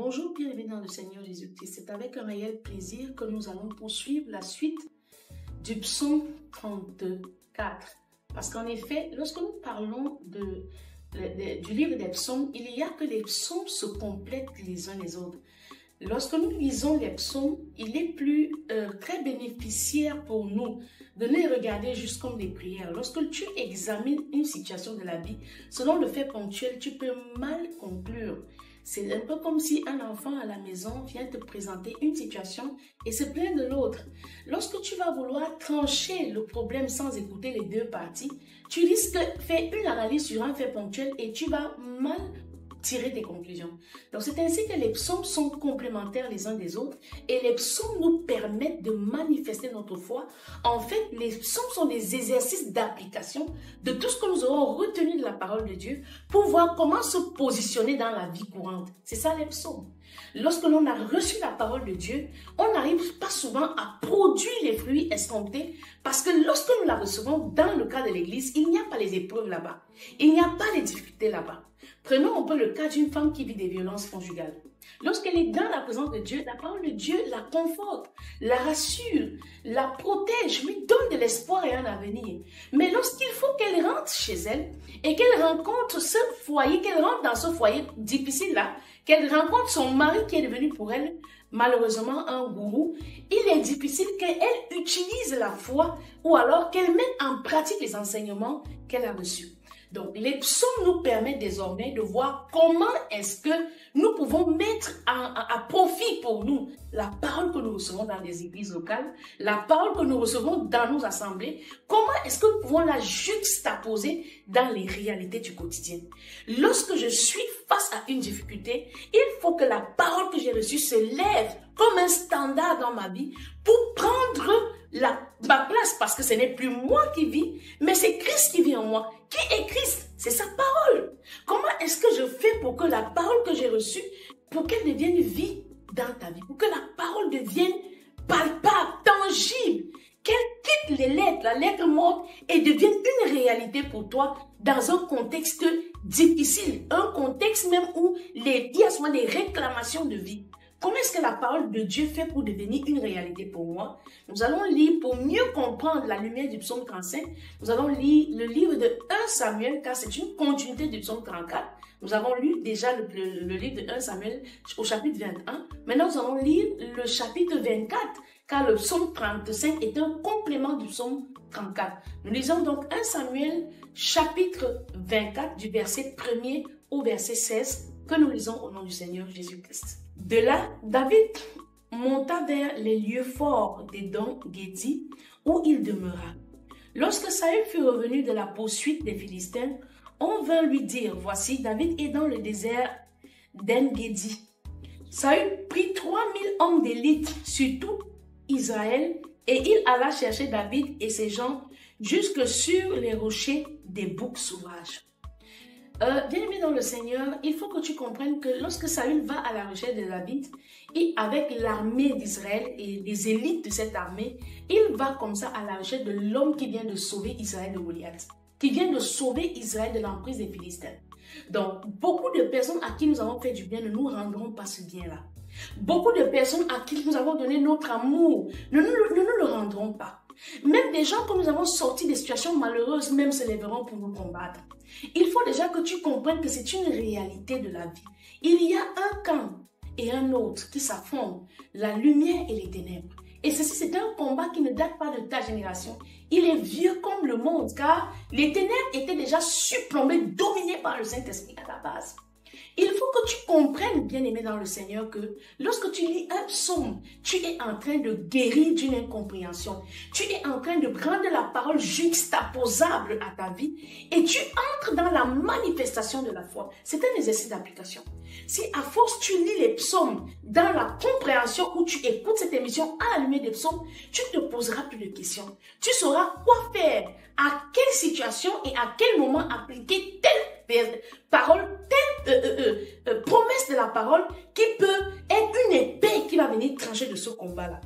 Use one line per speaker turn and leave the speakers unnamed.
Bonjour, bienvenue dans le Seigneur Jésus-Christ. C'est avec un réel plaisir que nous allons poursuivre la suite du psaume 34. Parce qu'en effet, lorsque nous parlons du livre des psaumes, il y a que les psaumes se complètent les uns les autres. Lorsque nous lisons les psaumes, il est plus très bénéficiaire pour nous de les regarder juste comme des prières. Lorsque tu examines une situation de la vie, selon le fait ponctuel, tu peux mal conclure. C'est un peu comme si un enfant à la maison vient te présenter une situation et se plaint de l'autre. Lorsque tu vas vouloir trancher le problème sans écouter les deux parties, tu risques de faire une analyse sur un fait ponctuel et tu vas mal tirer des conclusions. Donc c'est ainsi que les psaumes sont complémentaires les uns des autres et les psaumes nous permettent de manifester notre foi. En fait, les psaumes sont des exercices d'application de tout ce que nous aurons retenu de la parole de Dieu pour voir comment se positionner dans la vie courante. C'est ça les psaumes. Lorsque l'on a reçu la parole de Dieu, on n'arrive pas souvent à produire les fruits escomptés parce que lorsque nous la recevons dans le cas de l'église, il n'y a pas les épreuves là-bas. Il n'y a pas les difficultés là-bas. Prenons un peu le cas d'une femme qui vit des violences conjugales. Lorsqu'elle est dans la présence de Dieu, la parole de Dieu la conforte, la rassure, la protège, lui donne de l'espoir et un avenir. Mais lorsqu'il faut qu'elle rentre chez elle et qu'elle rencontre ce foyer, qu'elle rentre dans ce foyer difficile-là, qu'elle rencontre son mari qui est devenu pour elle, malheureusement, un gourou, il est difficile qu'elle utilise la foi ou alors qu'elle mette en pratique les enseignements qu'elle a reçus. Donc, les psaumes nous permettent désormais de voir comment est-ce que nous pouvons mettre à profit pour nous la parole que nous recevons dans les églises locales, la parole que nous recevons dans nos assemblées, comment est-ce que nous pouvons la juxtaposer dans les réalités du quotidien. Lorsque je suis face à une difficulté, il faut que la parole que j'ai reçue se lève comme un standard dans ma vie pour prendre ma place, parce que ce n'est plus moi qui vis, mais c'est Christ qui vit en moi. Qui est Christ? C'est sa parole. Comment est-ce que je fais pour que la parole que j'ai reçue, pour qu'elle devienne vie dans ta vie, pour que la parole devienne palpable, tangible, qu'elle quitte les lettres, la lettre morte, et devienne une réalité pour toi dans un contexte difficile, un contexte même où il y a souvent des réclamations de vie. Comment est-ce que la parole de Dieu fait pour devenir une réalité pour moi? Nous allons lire, pour mieux comprendre la lumière du psaume 35, nous allons lire le livre de 1 Samuel, car c'est une continuité du psaume 34. Nous avons lu déjà le livre de 1 Samuel au chapitre 21. Maintenant, nous allons lire le chapitre 24, car le psaume 35 est un complément du psaume 34. Nous lisons donc 1 Samuel, chapitre 24, du verset 1er au verset 16, que nous lisons au nom du Seigneur Jésus-Christ. De là, David monta vers les lieux forts d'Édom Guédi, où il demeura. Lorsque Saül fut revenu de la poursuite des Philistins, on vint lui dire, voici, David est dans le désert d'En-Guédi. Saül prit 3000 hommes d'élite sur tout Israël, et il alla chercher David et ses gens jusque sur les rochers des boucs sauvages. Bien-aimé dans le Seigneur, il faut que tu comprennes que lorsque Saül va à la recherche de David, et avec l'armée d'Israël et les élites de cette armée, il va comme ça à la recherche de l'homme qui vient de sauver Israël de Goliath, qui vient de sauver Israël de l'emprise des Philistins. Donc, beaucoup de personnes à qui nous avons fait du bien ne nous rendront pas ce bien-là. Beaucoup de personnes à qui nous avons donné notre amour ne nous le rendront pas. Même des gens que nous avons sortis des situations malheureuses, même se lèveront pour nous combattre. Il faut déjà que tu comprennes que c'est une réalité de la vie. Il y a un camp et un autre qui s'affrontent, la lumière et les ténèbres. Et ceci, c'est un combat qui ne date pas de ta génération. Il est vieux comme le monde, car les ténèbres étaient déjà surplombées, dominées par le Saint-Esprit à la base. Il faut que tu comprennes, bien-aimé dans le Seigneur, que lorsque tu lis un psaume, tu es en train de guérir d'une incompréhension. Tu es en train de prendre la parole juxtaposable à ta vie et tu entres dans la manifestation de la foi. C'est un exercice d'application. Si à force tu lis les psaumes dans la compréhension où tu écoutes cette émission à la lumière des psaumes, tu ne te poseras plus de questions. Tu sauras quoi faire, à quelle situation et à quel moment appliquer telle parole, telle promesse de la parole qui peut être une épée qui va venir trancher de ce combat-là.